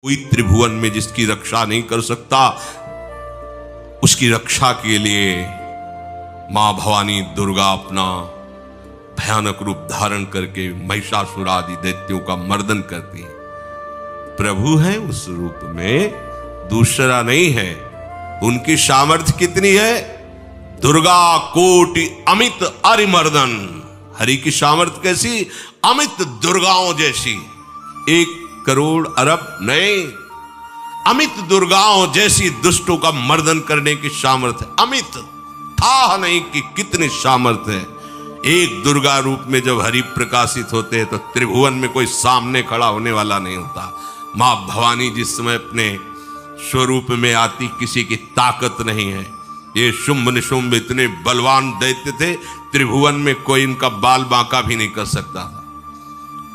कोई त्रिभुवन में जिसकी रक्षा नहीं कर सकता, उसकी रक्षा के लिए मां भवानी दुर्गा अपना भयानक रूप धारण करके महिषासुर आदि दैत्यों का मर्दन करती है। प्रभु है उस रूप में, दूसरा नहीं है। उनकी सामर्थ्य कितनी है? दुर्गा कोटि अमित अरिमर्दन। हरि की सामर्थ्य कैसी? अमित दुर्गाओं जैसी। 1 करोड़ अरब नहीं, अमित दुर्गाओं जैसी दुष्टों का मर्दन करने की सामर्थ्य। अमित था नहीं कि कितनी सामर्थ्य है। एक दुर्गा रूप में जब हरि प्रकाशित होते हैं तो त्रिभुवन में कोई सामने खड़ा होने वाला नहीं होता। मां भवानी जिस समय अपने स्वरूप में आती, किसी की ताकत नहीं है। ये शुंभ निशुंभ इतने बलवान दैत्य थे, त्रिभुवन में कोई इनका बाल बांका भी नहीं कर सकता था।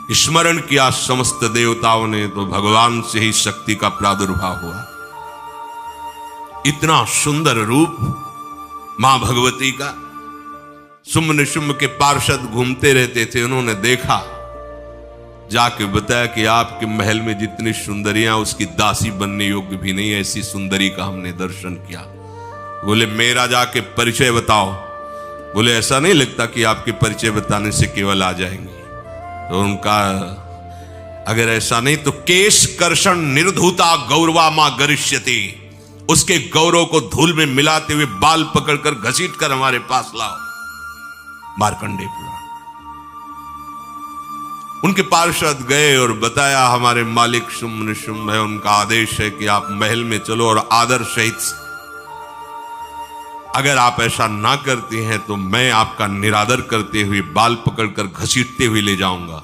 स्मरण किया समस्त देवताओं ने तो भगवान से ही शक्ति का प्रादुर्भाव हुआ। इतना सुंदर रूप मां भगवती का। शुंभ निशुंभ के पार्षद घूमते रहते थे, उन्होंने देखा, जाके बताया कि आपके महल में जितनी सुंदरियां उसकी दासी बनने योग्य भी नहीं, ऐसी सुंदरी का हमने दर्शन किया। बोले मेरा जाके परिचय बताओ। बोले ऐसा नहीं लगता कि आपके परिचय बताने से केवल आ जाएंगे। तो उनका अगर ऐसा नहीं तो केश कर्षण निर्धूता गौरवा मां गरिष्यति, उसके गौरव को धूल में मिलाते हुए बाल पकड़कर घसीट कर हमारे पास लाओ। मार्कंडेय पुराण। उनके पार्षद गए और बताया हमारे मालिक शुंभ निशुंभ है, उनका आदेश है कि आप महल में चलो और आदर सहित, अगर आप ऐसा ना करती हैं तो मैं आपका निरादर करते हुए बाल पकड़कर घसीटते हुए ले जाऊंगा।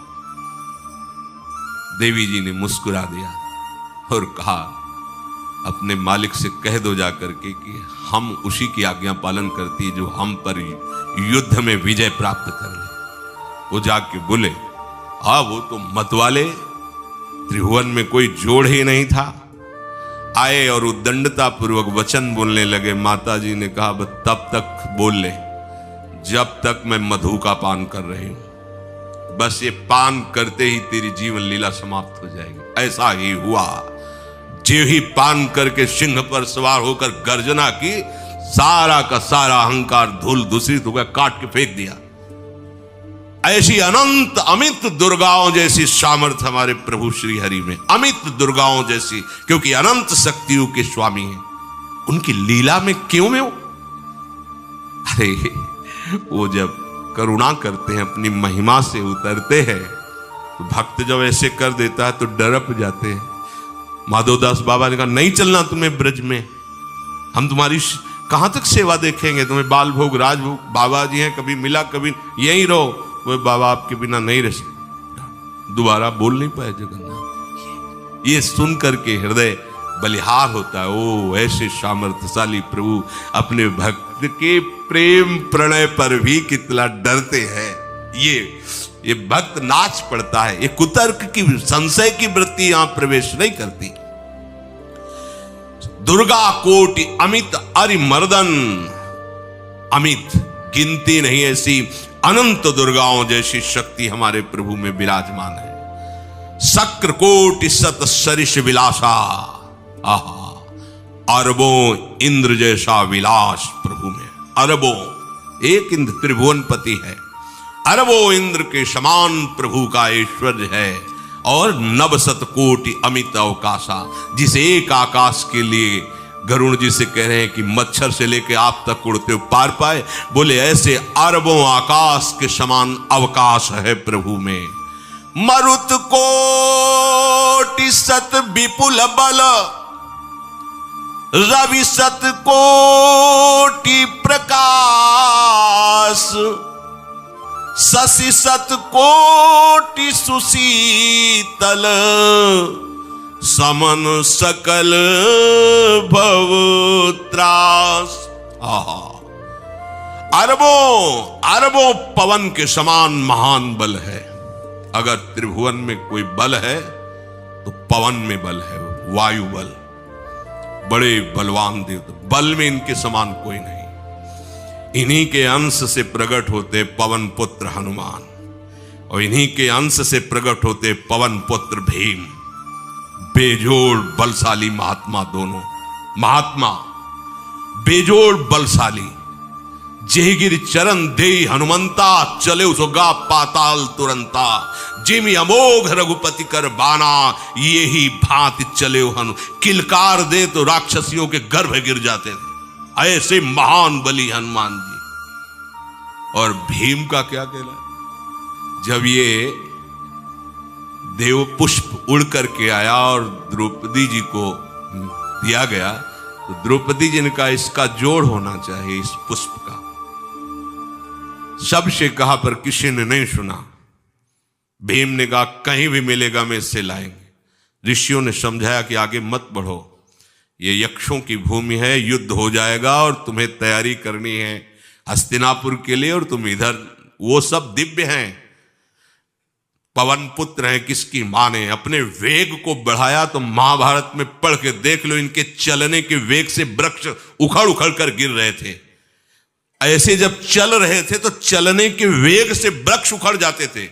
देवी जी ने मुस्कुरा दिया और कहा अपने मालिक से कह दो जाकर के कि हम उसी की आज्ञा पालन करती है जो हम पर युद्ध में विजय प्राप्त कर ले। वो जाके बोले हाँ वो तो मतवाले, त्रिभुवन में कोई जोड़ ही नहीं था। आए और उद्दंडता पूर्वक वचन बोलने लगे। माता जी ने कहा बस तब तक बोल ले जब तक मैं मधु का पान कर रही हूं। बस ये पान करते ही तेरी जीवन लीला समाप्त हो जाएगी। ऐसा ही हुआ। जो ही पान करके सिंह पर सवार होकर गर्जना की, सारा का सारा अहंकार धूल दूषित हो गया, काट के फेंक दिया। ऐसी अनंत अमित दुर्गाओं जैसी सामर्थ्य हमारे प्रभु श्री हरि में, अमित दुर्गाओं जैसी, क्योंकि अनंत शक्तियों के स्वामी हैं। उनकी लीला में क्यों में हो? अरे वो जब करुणा करते हैं, अपनी महिमा से उतरते हैं, तो भक्त जब ऐसे कर देता है तो डरप जाते हैं। माधवदास बाबा ने कहा नहीं चलना तुम्हें ब्रज में, हम तुम्हारी कहां तक सेवा देखेंगे, तुम्हें बाल भोग राजभोग। बाबा जी हैं, कभी मिला कभी यहीं रहो। वो बाबा आपके बिना नहीं रह सकते। दोबारा बोल नहीं पाए जगन्नाथ। ये सुन करके हृदय बलिहार होता है। ओ ऐसे सामर्थ्यशाली प्रभु अपने भक्त के प्रेम प्रणय पर भी कितना डरते हैं। ये भक्त नाच पड़ता है। ये कुतर्क की, संशय की वृत्ति यहां प्रवेश नहीं करती। दुर्गा कोटि अमित अरिमर्दन। अमित गिनती नहीं, ऐसी अनंत दुर्गाओं जैसी शक्ति हमारे प्रभु में विराजमान है। शक्र कोटि सत सरिष विलासा। आहा, अरबों इंद्र जैसा विलास प्रभु में। अरबों, एक इंद्र त्रिभुवनपति है, अरबों इंद्र के समान प्रभु का ऐश्वर्य है। और नवशत कोटि अमित अवकाशा, जिस एक आकाश के लिए गरुण जी से कह रहे हैं कि मच्छर से लेके आप तक उड़ते हो पार पाए। बोले ऐसे अरबों आकाश के समान अवकाश है प्रभु में। मरुत कोटि सत विपुल बल, रवि सत कोटि प्रकाश, शशि सत कोटि सुशीतल, समन सकल भव त्रास। अरबों पवन के समान महान बल है। अगर त्रिभुवन में कोई बल है तो पवन में बल है, वायु बल। बड़े बलवान देवता, बल में इनके समान कोई नहीं। इन्हीं के अंश से प्रकट होते पवन पुत्र हनुमान, और इन्हीं के अंश से प्रकट होते पवन पुत्र भीम। बेजोड़ बलशाली महात्मा, दोनों महात्मा बेजोड़ बलशाली। जेहगिर चरण दे हनुमंता, चले उसगा पाताल तुरंता। जिमि अमोघ रघुपति कर बाना, ये ही भांति चले हनु। किलकार दे तो राक्षसियों के गर्भ गिर जाते थे, ऐसे महान बली हनुमान जी। और भीम का क्या कहना, जब ये देव पुष्प उड़ करके आया और द्रौपदी जी को दिया गया, तो द्रौपदी जी ने कहा इसका जोड़ होना चाहिए इस पुष्प का। सबसे कहा पर किसी ने नहीं सुना। भीम ने कहा कहीं भी मिलेगा मैं इससे लाएंगे। ऋषियों ने समझाया कि आगे मत बढ़ो, ये यक्षों की भूमि है, युद्ध हो जाएगा और तुम्हें तैयारी करनी है हस्तिनापुर के लिए, और तुम इधर, वो सब दिव्य हैं, पवन पुत्र हैं। किसकी मां ने अपने वेग को बढ़ाया तो महाभारत में पढ़ के देख लो, इनके चलने के वेग से वृक्ष उखड़ उखड़ कर गिर रहे थे। ऐसे जब चल रहे थे तो चलने के वेग से वृक्ष उखड़ जाते थे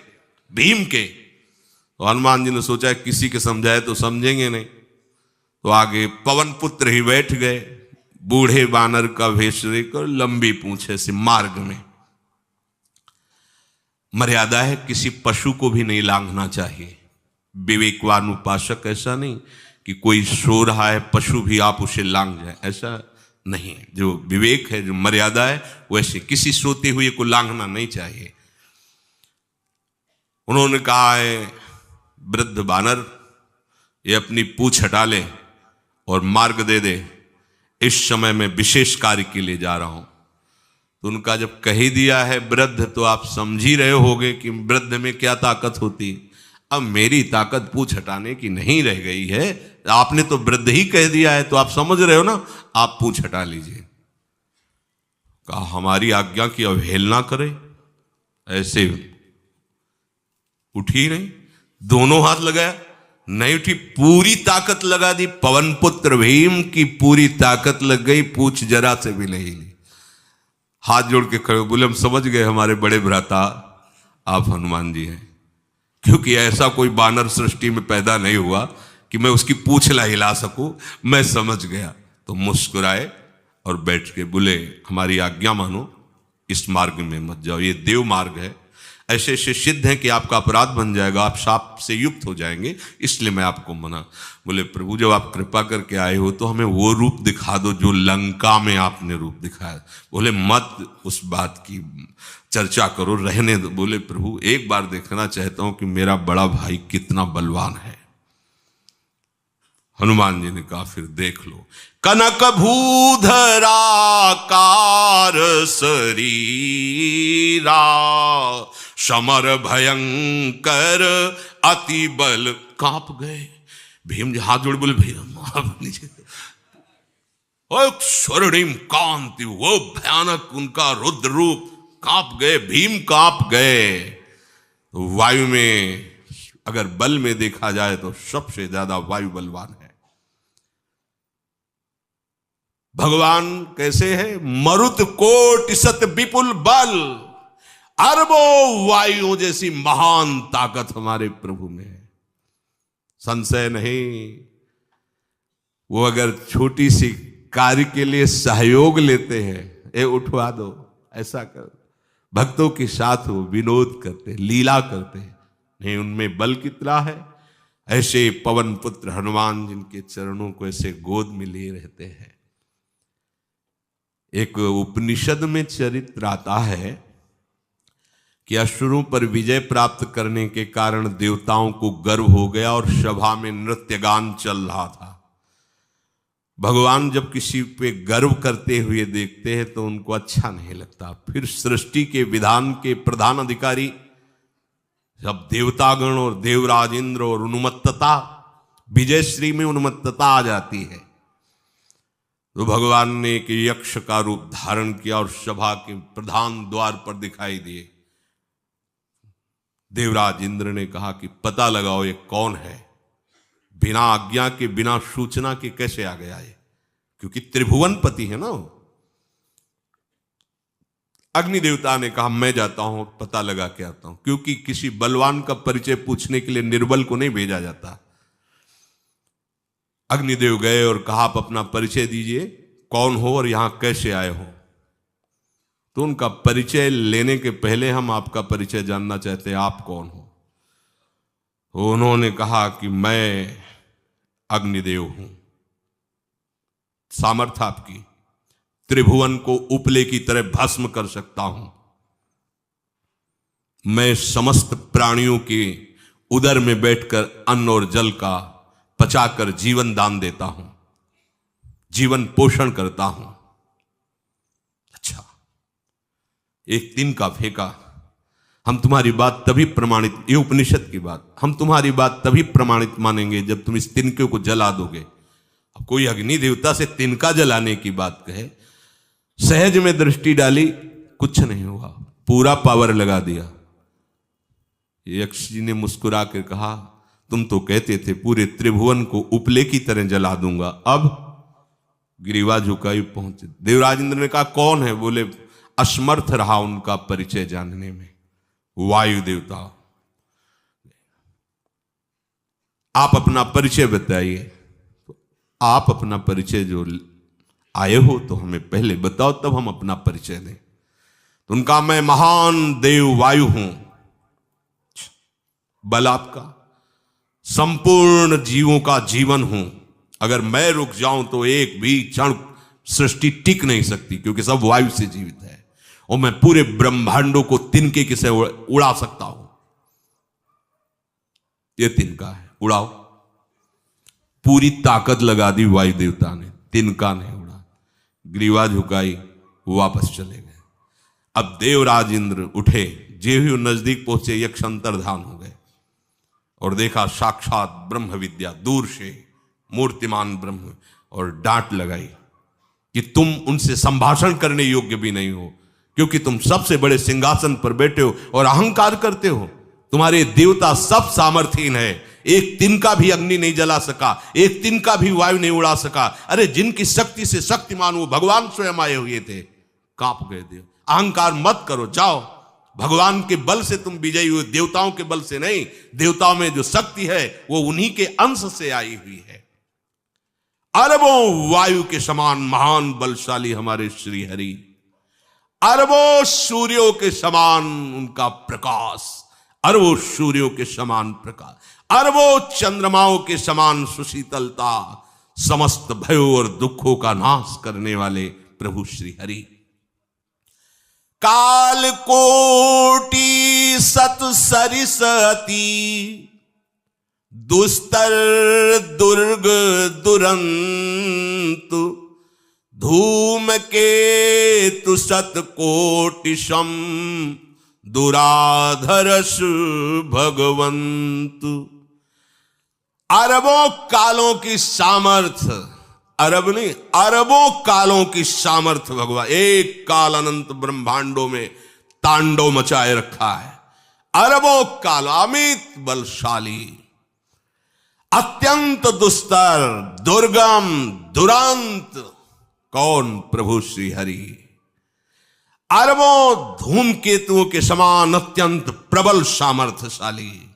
भीम के। तो हनुमान जी ने सोचा किसी के समझाए तो समझेंगे नहीं, तो आगे पवन पुत्र ही बैठ गए, बूढ़े बानर का वेश लेकर, लंबी पूंछे से। मार्ग में मर्यादा है, किसी पशु को भी नहीं लांघना चाहिए। विवेकवान उपासक ऐसा नहीं कि कोई सो रहा है पशु भी आप उसे लांघ जाए, ऐसा नहीं। जो विवेक है, जो मर्यादा है, वैसे किसी सोते हुए को लांघना नहीं चाहिए। उन्होंने कहा है वृद्ध बानर, ये अपनी पूंछ हटा ले और मार्ग दे दे, इस समय मैं विशेष कार्य के लिए जा रहा हूं। तो उनका जब कही दिया है वृद्ध, तो आप समझ ही रहे होगे कि वृद्ध में क्या ताकत होती। अब मेरी ताकत पूंछ हटाने की नहीं रह गई है, आपने तो वृद्ध ही कह दिया है, तो आप समझ रहे हो ना, आप पूंछ हटा लीजिए। कहा हमारी आज्ञा की अवहेलना करे, ऐसे उठी नहीं, दोनों हाथ लगाया, नहीं उठी, पूरी ताकत लगा दी। पवन पुत्र भीम की पूरी ताकत लग गई, पूंछ जरा से भी नहीं ली। हाथ जोड़ के खड़े बोले हम समझ गए हमारे बड़े भ्राता आप हनुमान जी हैं, क्योंकि ऐसा कोई बानर सृष्टि में पैदा नहीं हुआ कि मैं उसकी पूंछ ला हिला सकूं, मैं समझ गया। तो मुस्कुराए और बैठ के बोले हमारी आज्ञा मानो, इस मार्ग में मत जाओ, ये देव मार्ग है, ऐसे ऐसे सिद्ध हैं कि आपका अपराध बन जाएगा, आप शाप से युक्त हो जाएंगे, इसलिए मैं आपको मना। बोले प्रभु जब आप कृपा करके आए हो तो हमें वो रूप दिखा दो जो लंका में आपने रूप दिखाया। बोले मत उस बात की चर्चा करो, रहने दो। बोले प्रभु एक बार देखना चाहता हूं कि मेरा बड़ा भाई कितना बलवान है। हनुमान जी ने कहा फिर देख लो। कनक भूधरा कार शरीरा, समर भयंकर अति बल कांप गए। भीम जी हाथ जोड़ बोले भैया नीचे। स्वर्णिम कांति, वो भयानक उनका रुद्र रूप, कांप गए, भीम कांप गए। वायु में अगर बल में देखा जाए तो सबसे ज्यादा वायु बलवान है। भगवान कैसे है? मरुत कोटि सत विपुल बल, अरबों वायुओं जैसी महान ताकत हमारे प्रभु में है, संशय नहीं। वो अगर छोटी सी कार्य के लिए सहयोग लेते हैं, ए उठवा दो, ऐसा कर, भक्तों के साथ वो विनोद करते, लीला करते हैं, नहीं उनमें बल कितना है। ऐसे पवन पुत्र हनुमान जिनके चरणों को ऐसे गोद में लिए रहते हैं। एक उपनिषद में चरित्र आता है कि असुरों पर विजय प्राप्त करने के कारण देवताओं को गर्व हो गया और सभा में नृत्य गान चल रहा था। भगवान जब किसी पे गर्व करते हुए देखते हैं तो उनको अच्छा नहीं लगता। फिर सृष्टि के विधान के प्रधान अधिकारी जब देवतागण और देवराज इंद्र और उन्मत्तता, विजयश्री में उन्मत्तता आ जाती है, तो भगवान ने एक यक्ष का रूप धारण किया और सभा के प्रधान द्वार पर दिखाई दिए। देवराज इंद्र ने कहा कि पता लगाओ ये कौन है, बिना आज्ञा के, बिना सूचना के कैसे आ गया ये, क्योंकि त्रिभुवन पति है ना। अग्नि देवता ने कहा मैं जाता हूं, पता लगा के आता हूं, क्योंकि किसी बलवान का परिचय पूछने के लिए निर्बल को नहीं भेजा जाता। अग्निदेव गए और कहा आप अपना परिचय दीजिए, कौन हो और यहां कैसे आए हो। तो उनका परिचय लेने के पहले हम आपका परिचय जानना चाहते हैं, आप कौन हो। तो उन्होंने कहा कि मैं अग्निदेव हूं। सामर्थ्य आपकी, त्रिभुवन को उपले की तरह भस्म कर सकता हूं। मैं समस्त प्राणियों के उदर में बैठकर अन्न और जल का पचाकर जीवन दान देता हूं, जीवन पोषण करता हूं। अच्छा, एक तिनका फेंका, हम तुम्हारी बात तभी प्रमाणित, ये उपनिषद की बात, हम तुम्हारी बात तभी प्रमाणित मानेंगे जब तुम इस तिनके को जला दोगे। अब कोई अग्नि देवता से तिनका जलाने की बात कहे, सहज में दृष्टि डाली, कुछ नहीं हुआ, पूरा पावर लगा दिया। यक्ष जी ने मुस्कुरा कर कहा, तुम तो कहते थे पूरे त्रिभुवन को उपले की तरह जला दूंगा, अब गिरीवा झुकाई पहुंचे। देवराजेंद्र ने कहा कौन है? बोले असमर्थ रहा उनका परिचय जानने में, वायु देवता। आप अपना परिचय बताइए। तो आप अपना परिचय जो आए हो तो हमें पहले बताओ, तब हम अपना परिचय दें। तो उनका मैं महान देव वायु हूं। बल आपका, संपूर्ण जीवों का जीवन हूं। अगर मैं रुक जाऊं तो एक भी क्षण सृष्टि टिक नहीं सकती, क्योंकि सब वायु से जीवित है। और मैं पूरे ब्रह्मांडों को तिनके के से उड़ा सकता हूं। ये तिनका है, उड़ाओ। पूरी ताकत लगा दी वायु देवता ने, तिनका नहीं उड़ा। ग्रीवा झुकाई, वापस चले गए। अब देवराज इंद्र उठे, जे भी नजदीक पहुंचे यक्ष अंतर्धान हो गए और देखा साक्षात ब्रह्म विद्या दूर से मूर्तिमान ब्रह्म, और डांट लगाई कि तुम उनसे संभाषण करने योग्य भी नहीं हो, क्योंकि तुम सबसे बड़े सिंहासन पर बैठे हो और अहंकार करते हो। तुम्हारे देवता सब सामर्थ्यहीन है, एक तिनका भी अग्नि नहीं जला सका, एक तिनका भी वायु नहीं उड़ा सका। अरे जिनकी शक्ति से शक्तिमान वो भगवान स्वयं आए हुए थे, कांप गए देव। अहंकार मत करो, जाओ, भगवान के बल से तुम विजयी हुए, देवताओं के बल से नहीं। देवताओं में जो शक्ति है वो उन्हीं के अंश से आई हुई है। अरबों वायु के समान महान बलशाली हमारे श्री हरि, अरबों सूर्यों के समान उनका प्रकाश, अरबों सूर्यों के समान प्रकाश, अरबों चंद्रमाओं के समान सुशीतलता, समस्त भयों और दुखों का नाश करने वाले प्रभु श्री हरि। काल कोटि सत सरिसती, दुस्तर दुर्ग दुरंत, धूम के तु सत कोटिशम, दुराधरस भगवंत। अरबों कालों की सामर्थ्य, अरब नहीं अरबों कालों की सामर्थ्य भगवान एक काल अनंत ब्रह्मांडों में तांडव मचाए रखा है। अरबों काल, अमित बलशाली, अत्यंत दुस्तर, दुर्गम, दुरांत। कौन? प्रभु श्री हरि। अरबों धूमकेतुओं के समान अत्यंत प्रबल सामर्थ्यशाली,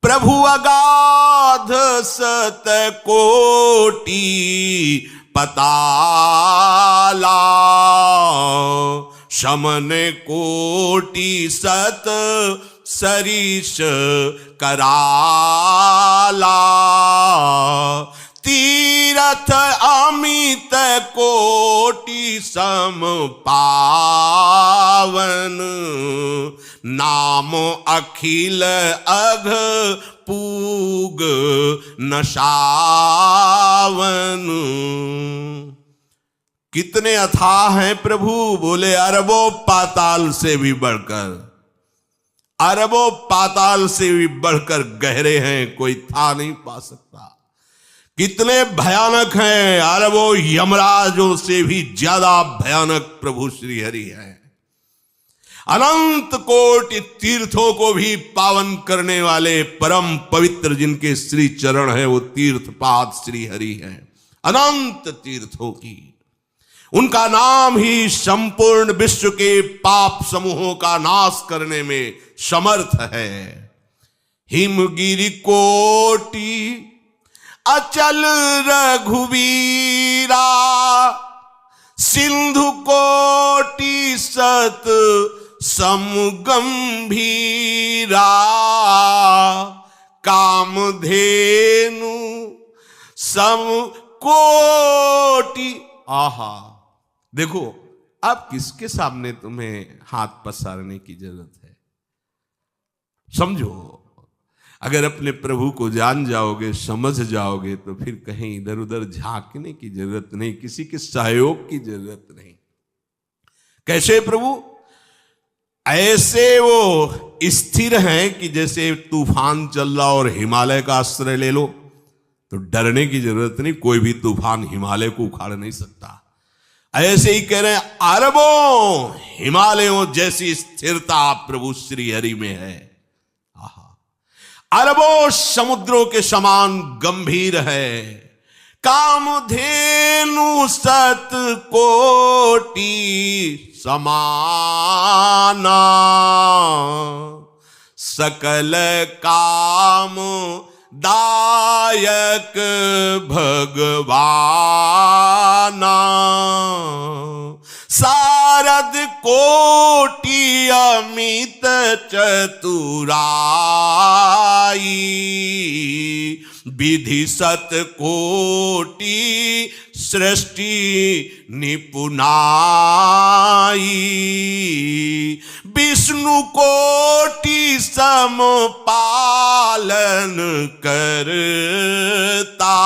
प्रभु अगाध सत कोटि पताला, शमन कोटि सत सरिष कराला, तीरथ अमित कोटि सम पावन, नाम अखिल अघ पूग न सावन। कितने अथाह हैं प्रभु? बोले अरबों पाताल से भी बढ़कर, अरबों पाताल से भी बढ़कर गहरे हैं, कोई था नहीं पा सकता। कितने भयानक हैं? अरबों यमराजों से भी ज्यादा भयानक प्रभु श्री हरि है। अनंत कोटि तीर्थों को भी पावन करने वाले परम पवित्र जिनके श्री चरण है, वो तीर्थपाद श्री हरि है। अनंत तीर्थों की, उनका नाम ही संपूर्ण विश्व के पाप समूहों का नाश करने में समर्थ है। हिमगिरि कोटि अचल रघुवीरा, सिंधु कोटि सत समगंभीरा, कामधेनु सम कोटि। आहा, देखो अब किसके सामने तुम्हें हाथ पसारने की जरूरत है? समझो, अगर अपने प्रभु को जान जाओगे, समझ जाओगे, तो फिर कहीं इधर उधर झांकने की जरूरत नहीं, किसी के सहयोग की जरूरत नहीं। कैसे प्रभु? ऐसे वो स्थिर हैं कि जैसे तूफान चल रहा और हिमालय का आश्रय ले लो तो डरने की जरूरत नहीं, कोई भी तूफान हिमालय को उखाड़ नहीं सकता। ऐसे ही कह रहे हैं, अरबों हिमालयों जैसी स्थिरता प्रभु श्री हरि में है। अरबों समुद्रों के समान गंभीर है, कामधेनु सत कोटि समाना, सकल काम दायक भगवाना, सारद कोटि अमित चतुराई, विधि सत कोटि सृष्टि निपुनाई, विष्णु कोटि सम पालन करता,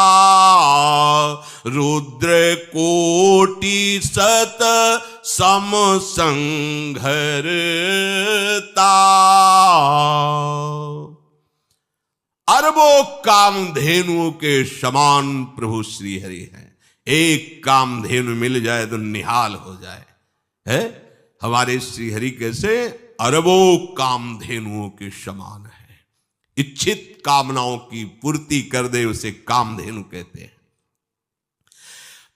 रुद्र कोटि सत सम संघरता। अरबों कामधेनुओं के समान प्रभु श्री हरि हैं। एक कामधेनु मिल जाए तो निहाल हो जाए। है हमारे श्री हरि कैसे? अरबों कामधेनुओं के समान है। इच्छित कामनाओं की पूर्ति कर दे उसे कामधेनु कहते हैं।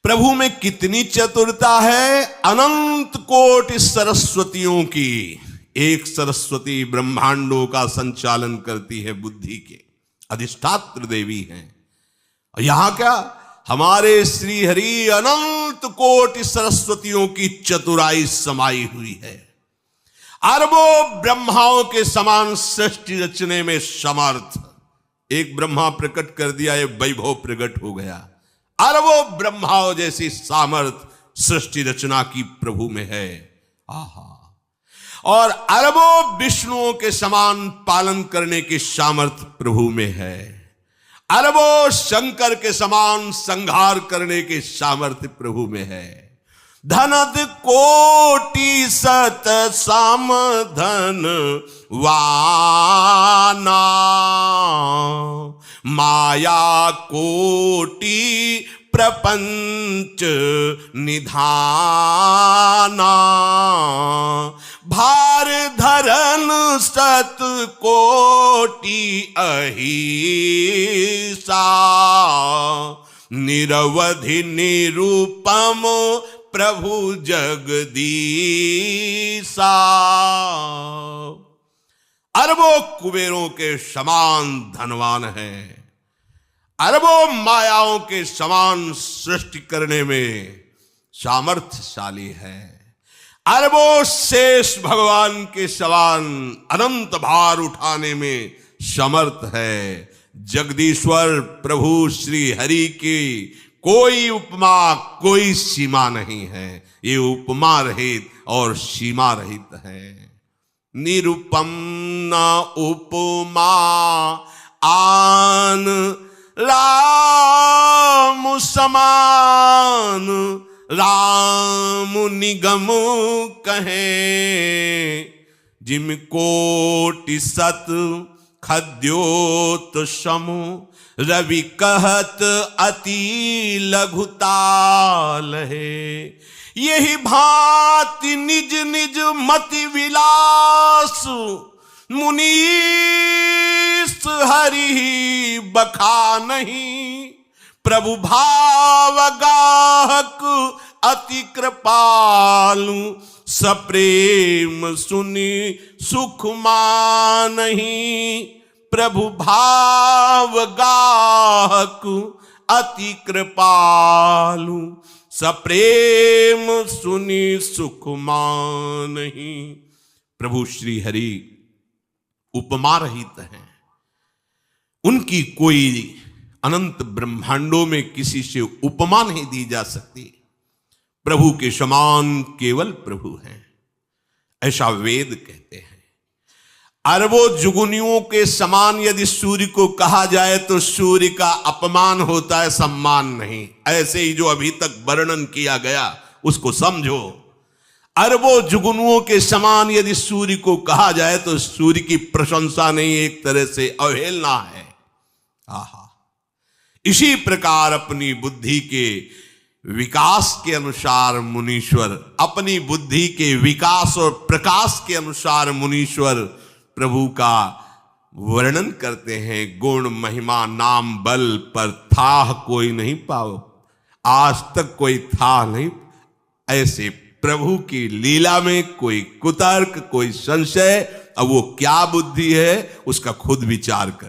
प्रभु में कितनी चतुरता है! अनंत कोटि सरस्वतियों की एक सरस्वती ब्रह्मांडों का संचालन करती है, बुद्धि के अधिष्ठात्र देवी हैं। और यहां क्या, हमारे श्री हरि अनंत कोटि सरस्वतियों की चतुराई समाई हुई है। अरबों ब्रह्माओं के समान सृष्टि रचने में समर्थ। एक ब्रह्मा प्रकट कर दिया, ये वैभव प्रकट हो गया। अरबों ब्रह्माओं जैसी सामर्थ सृष्टि रचना की प्रभु में है। आहा! और अरबों विष्णुओं के समान पालन करने की सामर्थ प्रभु में है। अरबों शंकर के समान संहार करने की सामर्थ्य प्रभु में है। धनद कोटि सत समधन वाना, माया कोटि प्रपंच निधाना, भार धरन सत कोटि अहिसा, निरवधि निरूपम प्रभु जगदीसा। अरबों कुबेरों के समान धनवान है। अरबों मायाओं के समान सृष्टि करने में सामर्थ्यशाली है। अरबों शेष भगवान के समान अनंत भार उठाने में समर्थ है। जगदीश्वर प्रभु श्री हरि की कोई उपमा, कोई सीमा नहीं है। ये उपमा रहित और सीमा रहित है। निरुपम न उपमा आन राम समान, राम निगम कहे, जिम कोटि सत खद्योत समु, रवि कहत अति लघुताल है। यही भांति निज निज मति विलास, मुनीस हरि बखा नहीं। प्रभु भाव गाहक अति कृपालु, सप्रेम सुनि सुख मानहि। प्रभु भाव गाहकु अति कृपालु, सप्रेम सुनि सुख मानहि। प्रभु श्री हरि उपमा रहित हैं, उनकी कोई अनंत ब्रह्मांडों में किसी से उपमा नहीं दी जा सकती। प्रभु के समान केवल प्रभु हैं, ऐसा वेद कहते हैं। अरबों जुगुनियों के समान यदि सूर्य को कहा जाए तो सूर्य का अपमान होता है, सम्मान नहीं। ऐसे ही जो अभी तक वर्णन किया गया उसको समझो। अरबों जुगनुओं के समान यदि सूर्य को कहा जाए तो सूर्य की प्रशंसा नहीं, एक तरह से अवहेलना है। आहा, इसी प्रकार अपनी बुद्धि के विकास के अनुसार मुनीश्वर, अपनी बुद्धि के विकास और प्रकाश के अनुसार मुनीश्वर प्रभु का वर्णन करते हैं। गुण महिमा नाम बल पर थाह कोई नहीं पाओ, आज तक कोई था नहीं। ऐसे प्रभु की लीला में कोई कुतर्क, कोई संशय, अब वो क्या बुद्धि है उसका खुद विचार कर।